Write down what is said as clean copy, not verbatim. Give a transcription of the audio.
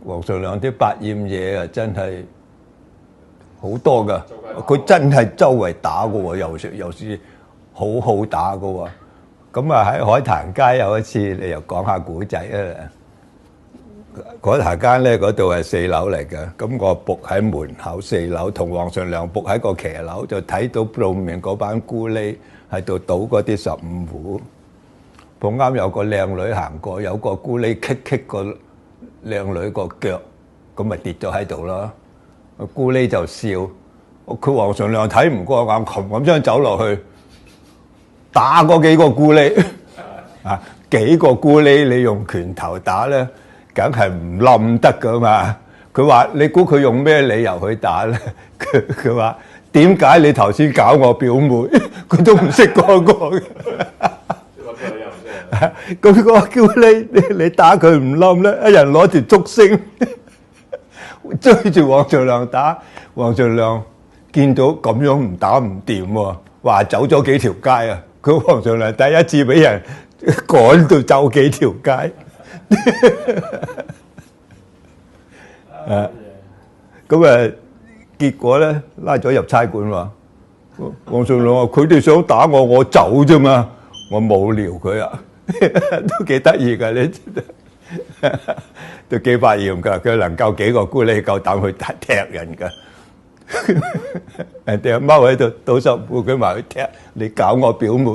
黃尚亮啲百厭嘢啊，真係好多噶。佢真係周圍打嘅喎，又是好好打嘅喎。咁啊喺海壇街有一次，你又講下古仔啊！海壇街咧嗰度係4樓嚟嘅，咁我仆喺門口4樓，同黃尚亮仆喺個騎樓，就睇到對面嗰班咕喱喺度賭嗰啲15糊。碰啱有個靚女行過，有個咕喱棘個靚女個腳，咁咪跌咗喺度咯。個咕喱就笑，佢黃尚亮睇唔過眼，擒咁樣走落去打嗰幾個咕喱啊！幾個咕喱你用拳頭打咧，梗係唔冧得噶嘛。佢話：你估佢用咩理由去打咧？佢話：點解你頭先搞我表妹？佢都唔識嗰個嘅。咁個叫你打佢唔冧咧，一人攞條竹升追住黃尚亮打。黃尚亮見到咁樣唔打唔掂喎，話走咗幾條街啊！佢黃尚亮第一次俾人趕到走幾條街。咁啊，結果咧拉咗入差館喎。黃尚亮話：佢哋想打我，我走啫嘛，我冇撩佢啊。都幾得意㗎，你知道都幾百厭㗎。佢能夠幾個咕喱夠膽去踢人㗎。人哋踎喺度倒15糊，佢埋去踢，你搞我表妹。